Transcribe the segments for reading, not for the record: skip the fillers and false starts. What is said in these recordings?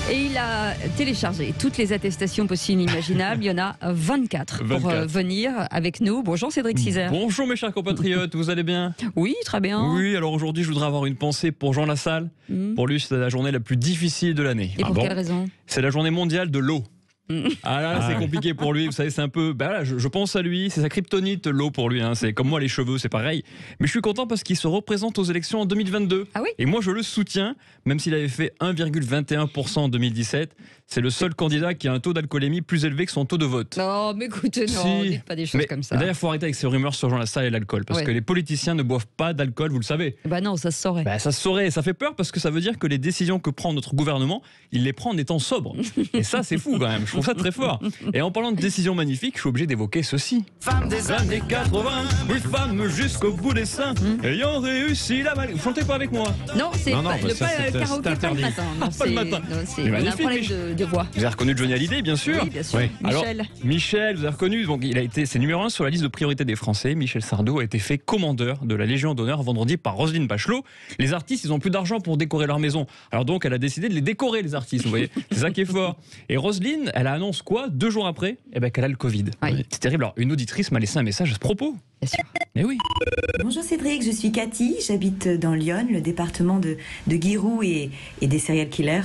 Et il a téléchargé toutes les attestations possibles et imaginables. Il y en a 24 pour venir avec nous. Bonjour Cédric Cizer. Bonjour mes chers compatriotes, vous allez bien? Oui, très bien. Oui, alors aujourd'hui je voudrais avoir une pensée pour Jean Lassalle. Pour lui c'est la journée la plus difficile de l'année. Et pour quelle raison? C'est la journée mondiale de l'eau. Ah là, c'est compliqué pour lui, vous savez, c'est un peu... là, je pense à lui, c'est sa kryptonite, l'eau pour lui, hein. C'est comme moi les cheveux, c'est pareil. Mais je suis content parce qu'il se représente aux élections en 2022. Ah oui? Et moi je le soutiens, même s'il avait fait 1,21% en 2017. C'est le seul candidat qui a un taux d'alcoolémie plus élevé que son taux de vote. Non, mais écoutez, non, dites pas des choses comme ça. D'ailleurs, il faut arrêter avec ces rumeurs sur Jean Lassalle et l'alcool, parce que les politiciens ne boivent pas d'alcool, vous le savez. Bah non, ça se saurait. Ça se saurait, ça fait peur parce que ça veut dire que les décisions que prend notre gouvernement, il les prend en étant sobre. Et ça, c'est fou quand même, je trouve ça très fort. Et en parlant de décisions magnifiques, je suis obligé d'évoquer ceci. Femme des années 80, une femme jusqu'au bout des seins, ayant réussi la mal... Vous chantez pas avec moi? Non, c'est pas le karaoké pas le matin. Non, pas le matin. On a un problème de voix. Vous avez reconnu Johnny Hallyday, bien sûr. Oui, bien sûr. Oui. Michel, vous avez reconnu. Donc, c'est numéro 1 sur la liste de priorité des Français. Michel Sardou a été fait commandeur de la Légion d'honneur vendredi par Roselyne Bachelot. Les artistes, ils ont plus d'argent pour décorer leur maison. Alors donc, elle a décidé de les décorer, les artistes. Vous voyez, c'est ça qui est fort. Et Roselyne, elle annonce quoi 2 jours après? Qu'elle a le Covid. Oui. C'est terrible. Alors, une auditrice m'a laissé un message à ce propos. Bien sûr. Mais oui. Bonjour Cédric, je suis Cathy, j'habite dans l'Yonne, le département de Guiroux et des serial killers.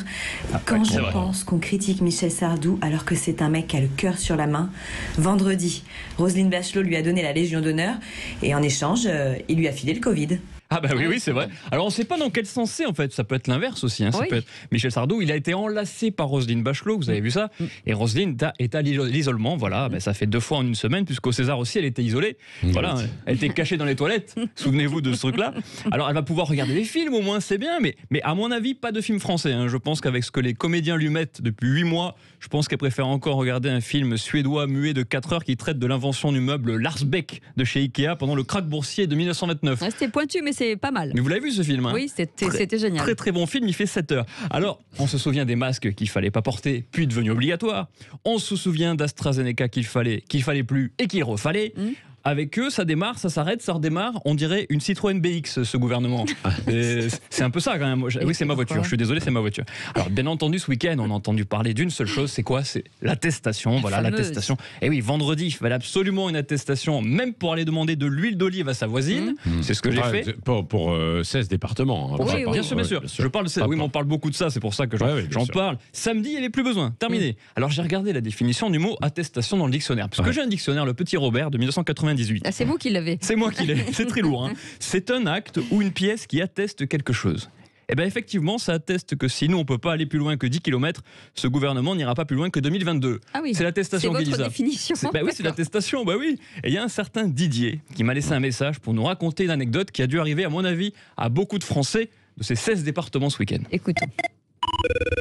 Quand je pense qu'on critique Michel Sardou alors que c'est un mec qui a le cœur sur la main, vendredi, Roselyne Bachelot lui a donné la Légion d'honneur et en échange, il lui a filé le Covid. Ah bah oui, c'est vrai. Alors on ne sait pas dans quel sens c'est en fait, ça peut être l'inverse aussi. Ça peut être... Michel Sardou, il a été enlacé par Roselyne Bachelot, vous avez vu ça? Et Roselyne est à l'isolement, voilà, ça fait 2 fois en une semaine, puisqu'au César aussi elle était isolée. Voilà, elle était cachée dans les toilettes, souvenez-vous de ce truc-là. Alors elle va pouvoir regarder des films au moins, c'est bien, mais à mon avis, pas de film français. Je pense qu'avec ce que les comédiens lui mettent depuis 8 mois, je pense qu'elle préfère encore regarder un film suédois muet de 4 heures qui traite de l'invention du meuble Lars Beck de chez Ikea pendant le krach boursier de 1929. C'était pointu, mais c'est pas mal. Mais vous l'avez vu ce film? Oui, c'était génial. Très très bon film, il fait 7 heures. Alors, on se souvient des masques qu'il fallait pas porter, puis devenus obligatoires. On se souvient d'AstraZeneca qu'il fallait plus et qu'il refallait. Avec eux, ça démarre, ça s'arrête, ça redémarre. On dirait une Citroën BX, ce gouvernement. C'est un peu ça quand même. Oui, c'est ma voiture. Je suis désolé, c'est ma voiture. Alors, bien entendu, ce week-end, on a entendu parler d'une seule chose. C'est quoi? C'est l'attestation. Voilà, l'attestation. Et oui, vendredi, il fallait absolument une attestation, même pour aller demander de l'huile d'olive à sa voisine. C'est ce que j'ai fait. Pour 16 départements. Oui, bien sûr, bien sûr. Je parle de ça. Oui, mais on parle beaucoup de ça. C'est pour ça que j'en parle. Samedi, il n'y avait plus besoin. Terminé. Alors, j'ai regardé la définition du mot attestation dans le dictionnaire. Parce que j'ai un dictionnaire, le Petit Robert de 1998. Ah, c'est vous qui l'avez. C'est moi qui l'ai. C'est très lourd. C'est un acte ou une pièce qui atteste quelque chose. Eh bien, effectivement, ça atteste que si nous, on ne peut pas aller plus loin que 10 km, ce gouvernement n'ira pas plus loin que 2022. Ah oui, c'est l'attestation qui dit ça. C'est votre définition. Oui, c'est l'attestation, oui. Et il y a un certain Didier qui m'a laissé un message pour nous raconter une anecdote qui a dû arriver, à mon avis, à beaucoup de Français de ces 16 départements ce week-end. Écoutons.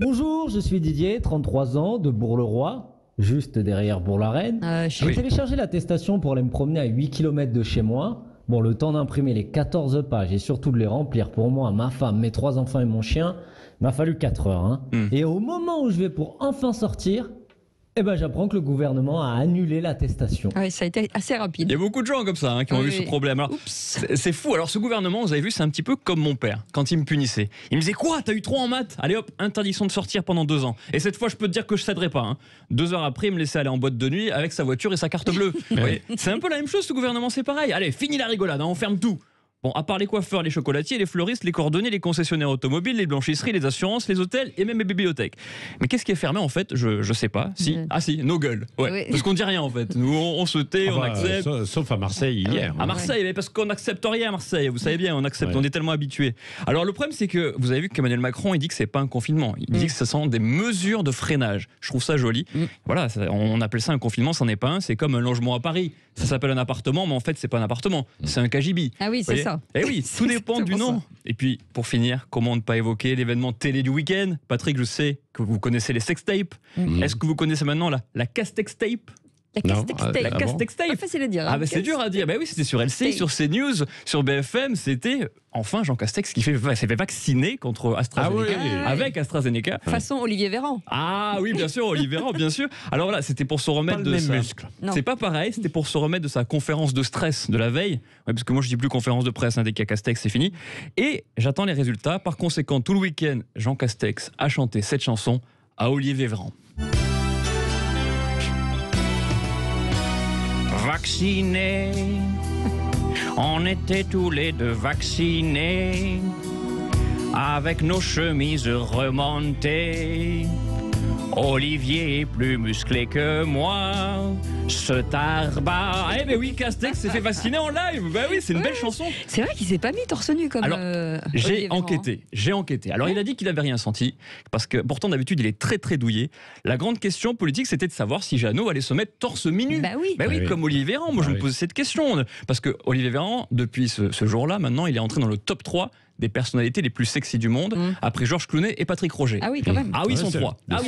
Bonjour, je suis Didier, 33 ans, de Bourg-le-Roi, juste derrière Bourg-la-Reine. J'ai téléchargé l'attestation pour aller me promener à 8 km de chez moi. Bon, le temps d'imprimer les 14 pages et surtout de les remplir pour moi, ma femme, mes 3 enfants et mon chien, m'a fallu 4 heures. Et au moment où je vais pour enfin sortir, j'apprends que le gouvernement a annulé l'attestation. Oui, ça a été assez rapide. Il y a beaucoup de gens comme ça qui ont eu ce problème. Alors, c'est fou. Alors ce gouvernement, vous avez vu, c'est un petit peu comme mon père quand il me punissait. Il me disait quoi? T'as eu 3 en maths? Allez hop, interdiction de sortir pendant 2 ans. Et cette fois, je peux te dire que je céderai pas. 2 heures après, il me laissait aller en boîte de nuit avec sa voiture et sa carte bleue. C'est un peu la même chose, ce gouvernement, c'est pareil. Allez, fini la rigolade, on ferme tout. Bon, à part les coiffeurs, les chocolatiers, les fleuristes, les cordonniers, les concessionnaires automobiles, les blanchisseries, les assurances, les hôtels et même les bibliothèques. Mais qu'est-ce qui est fermé en fait? Je sais pas. Si. Ah si, nos gueules. Parce qu'on dit rien en fait. Nous on se tait, on accepte. Sauf à Marseille hier. À Marseille, mais parce qu'on n'accepte rien à Marseille. Vous savez bien, on accepte. On est tellement habitués. Alors le problème c'est que vous avez vu qu'Emmanuel Macron il dit que c'est pas un confinement. Il dit que ce sont des mesures de freinage. Je trouve ça joli. Voilà, on appelle ça un confinement, c'en est pas un. C'est comme un logement à Paris. Ça s'appelle un appartement, mais en fait c'est pas un appartement. C'est un cagibi. Ah oui, c'est ça. Eh oui, tout dépend du nom. Et puis, pour finir, comment ne pas évoquer l'événement télé du week-end? Patrick, je sais que vous connaissez les sextapes. Est-ce que vous connaissez maintenant la Castex-tape? La Castex-tape. Pas facile à dire. C'est dur à dire. Oui, c'était sur LCI, sur CNews, sur BFM. C'était enfin Jean Castex qui s'est fait vacciner contre AstraZeneca. Avec AstraZeneca. Façon Olivier Véran. Ah oui, bien sûr, Olivier Véran, bien sûr. Alors voilà, c'était pour se remettre de ça. C'est pas pareil, c'était pour se remettre de sa conférence de stress de la veille. Parce que moi, je dis plus conférence de presse, dès qu'il y a Castex, c'est fini. Et j'attends les résultats. Par conséquent, tout le week-end, Jean Castex a chanté cette chanson. à Olivier Véran. Vaccinés, on était tous les deux vaccinés, avec nos chemises remontées. Olivier est plus musclé que moi, ce tarbat. Eh ben oui, Castex s'est fait vacciner en live. Ben oui, c'est une belle chanson. C'est vrai qu'il s'est pas mis torse nu comme. Alors, j'ai enquêté. Alors, il a dit qu'il avait rien senti, parce que pourtant d'habitude il est très très douillet. La grande question politique, c'était de savoir si Jeannot allait se mettre torse nu. Bah oui. Comme Olivier Véran. Moi, je me posais cette question, parce que Olivier Véran, depuis ce jour-là, maintenant, il est entré dans le top 3 des personnalités les plus sexy du monde, après Georges Clooney et Patrick Roger. Ah oui, quand même. Ah oui, ils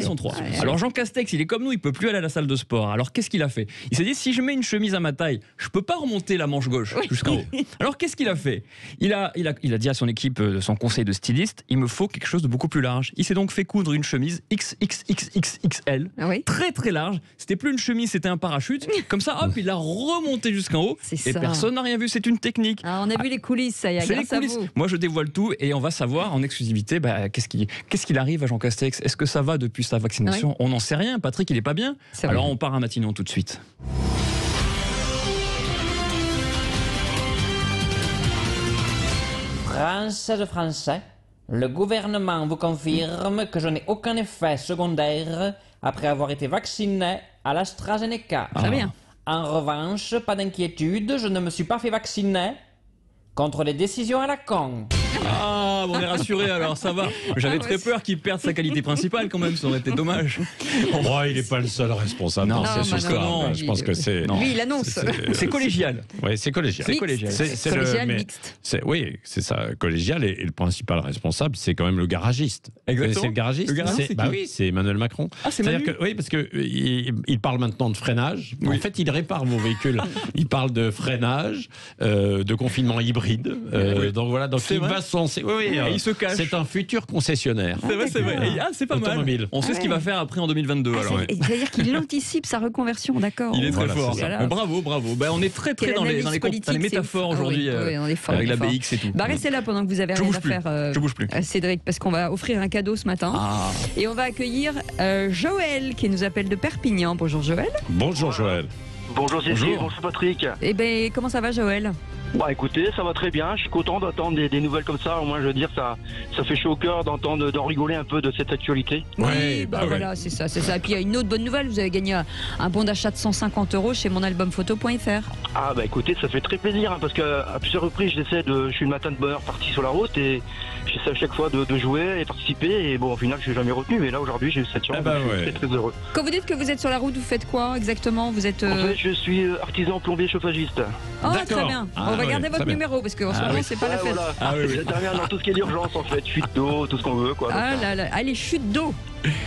sont trois. Alors Jean Castex, il est comme nous, il peut plus aller à la salle de sport. Alors qu'est-ce qu'il a fait? Il s'est dit, si je mets une chemise à ma taille, je peux pas remonter la manche gauche jusqu'en haut. Alors qu'est-ce qu'il a fait? Il a dit à son équipe, son conseil de styliste, il me faut quelque chose de beaucoup plus large. Il s'est donc fait coudre une chemise XXXXXL, très très large. C'était plus une chemise, c'était un parachute. Comme ça, hop, il l'a remonté jusqu'en haut. Et personne n'a rien vu. C'est une technique. Ah, on a vu les coulisses, ça y est. C'est les coulisses. Moi, je dévoile tout et on va savoir en exclusivité qu'est-ce qu'il arrive à Jean Castex. Est-ce que ça va depuis sa vaccination? On n'en sait rien. Patrick, il est pas bien. Alors on part à Matignon tout de suite. Français, le gouvernement vous confirme que je n'ai aucun effet secondaire après avoir été vacciné à l'AstraZeneca. Très bien. En revanche, pas d'inquiétude, je ne me suis pas fait vacciner contre les décisions à la con. Ah, on est rassuré alors, ça va. J'avais très peur qu'il perde sa qualité principale quand même, ça aurait été dommage. Il n'est pas le seul responsable. Non, c'est sûr que non. Je pense que c'est. Lui, il annonce. C'est collégial. Oui, c'est collégial. C'est collégial. C'est mixte. Oui, c'est ça, collégial. Et le principal responsable, c'est quand même le garagiste. Exactement. C'est le garagiste. Oui, c'est Emmanuel Macron. Ah, c'est Manu. Oui, parce qu'il parle maintenant de freinage. En fait, il répare vos véhicules. Il parle de freinage, de confinement hybride. Donc voilà, il va se lancer. Il se cache. C'est un futur concessionnaire. C'est vrai. C'est pas mal. On sait ce qu'il va faire après en 2022. C'est-à-dire qu'il anticipe sa reconversion, d'accord. Il est très fort. Bravo. On est très dans les métaphores aujourd'hui avec la BX et tout. Restez là pendant que vous avez rien à faire. Je bouge plus. Cédric, parce qu'on va offrir un cadeau ce matin. Et on va accueillir Joël qui nous appelle de Perpignan. Bonjour Joël. Bonjour Joël. Bonjour Cécile, bonjour Patrick. Eh ben, comment ça va Joël? Écoutez, ça va très bien, je suis content d'entendre des nouvelles comme ça, au moins je veux dire, ça fait chaud au cœur d'en rigoler un peu de cette actualité. Voilà, c'est ça. Et puis il y a une autre bonne nouvelle, vous avez gagné un bon d'achat de 150 € chez monalbumphoto.fr. Écoutez, ça fait très plaisir, parce qu'à plusieurs reprises je suis le matin de bonne heure parti sur la route et j'essaie à chaque fois de jouer et participer et au final je suis jamais retenu, mais là aujourd'hui j'ai eu cette chance, je suis très heureux. Quand vous dites que vous êtes sur la route, vous faites quoi exactement? En fait, je suis artisan plombier chauffagiste. Très bien. On va garder votre numéro parce qu'en ce moment c'est pas la fête. J'interviens dans tout ce qui est d'urgence en fait, fuite d'eau, tout ce qu'on veut quoi. Les chutes d'eau.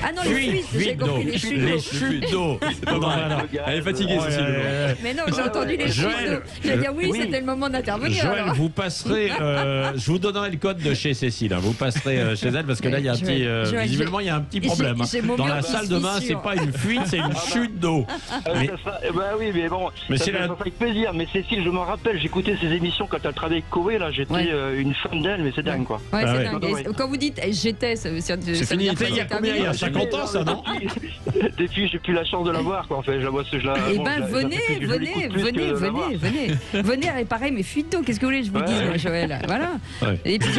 Ah non, les fuites, j'ai compris les chutes d'eau. C'est pas mal. Elle est fatiguée, Cécile. Mais non, j'ai entendu les chutes d'eau. J'ai dit c'était le moment d'intervenir. Joël, vous passerez, je vous donnerai le code de chez Cécile. Vous passerez chez elle parce que là, il y a un petit, visiblement, il y a un petit problème. Dans la salle de bain, c'est pas une fuite, c'est une chute d'eau. Oui, mais bon, ça fait avec plaisir. Mais Cécile, je me rappelle, j'écoutais ses émissions quand elle travaillait avec Koé, là, j'étais une fan d'elle, mais c'est dingue quoi. Ouais, c'est dingue. Quand vous dites j'étais, c'est fini. Il y a combien? Il y a 50 ans, ça, non? Depuis, j'ai plus la chance de la voir, quoi. En fait, je la vois, venez, réparer mes fuites d'eau. Qu'est-ce que vous voulez que je vous dise, moi, Joël? Voilà. Et puis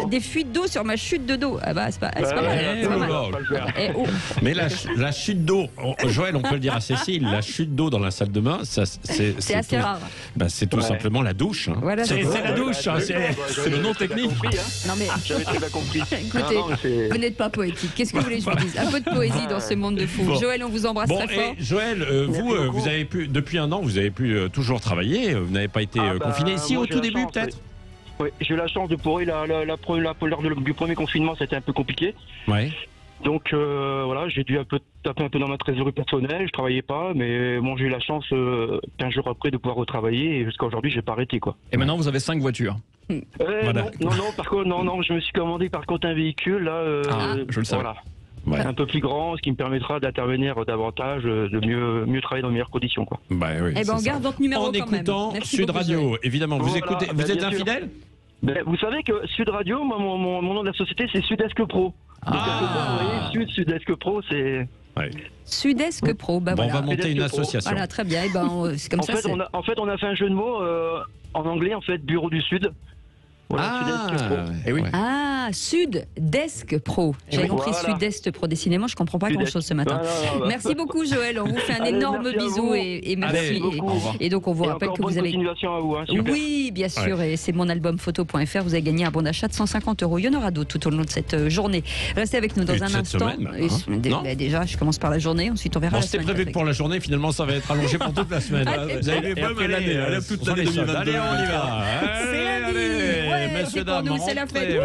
des fuites d'eau sur ma chute de dos. C'est pas mal. Mais la chute d'eau, Joël, on peut le dire à Cécile, la chute d'eau dans la salle de bain, c'est assez rare. C'est tout simplement la douche. Voilà, c'est la douche. C'est le nom technique. Non mais j'avais très bien compris. Écoutez, vous n'êtes pas poétique. Qu'est-ce que vous voulez que je vous dise? Un peu de poésie dans ce monde de fous. Joël, on vous embrasse très fort. Joël, vous avez pu, depuis un an, vous avez pu toujours travailler. Vous n'avez pas été confiné ici au tout début, peut-être? Oui, j'ai eu la chance de pourrir lors du premier confinement, c'était un peu compliqué. Ouais. Donc j'ai dû taper un peu dans ma trésorerie personnelle, je travaillais pas, mais j'ai eu la chance 15 jours après de pouvoir retravailler et jusqu'à aujourd'hui j'ai pas arrêté quoi. Et maintenant vous avez 5 voitures. Voilà. Non, par contre, je me suis commandé par contre un véhicule là. Je le savais. Voilà. Un peu plus grand, ce qui me permettra d'intervenir davantage, de mieux travailler dans de meilleures conditions quoi. On garde votre numéro en quand même. écoutant Sud Radio, évidemment. Vous écoutez, vous êtes infidèle? Vous savez que Sud Radio, mon nom de la société, c'est Sud-Est Pro. Donc, Sud, Sud-Est Pro, c'est... Ouais. Sud-Est Pro, bah bon, voilà. on va monter une association. Voilà, très bien. Et ben, c'est comme ça. En fait, on a fait un jeu de mots en anglais, en fait, Bureau du Sud. Voilà, Sud-Desk Pro. J'avais compris Sud-Est Pro. Décidément, je ne comprends pas grand-chose ce matin. Merci beaucoup, Joël. On vous fait un énorme bisou et merci. Et donc, on vous rappelle que vous avez. À vous, hein, oui, bien sûr. Et c'est monalbumphoto.fr. Vous avez gagné un bon d'achat de 150 €. Il y en aura d'autres tout au long de cette journée. Restez avec nous dans un instant. Déjà, je commence par la journée. Ensuite, on verra la semaine. C'était prévu pour la journée. Finalement, ça va être allongé pour toute la semaine. Vous avez vu, l'année, toute l'année 2022. Allez, on y va. C'est lundi. Messieurs, dames, c'est la fête.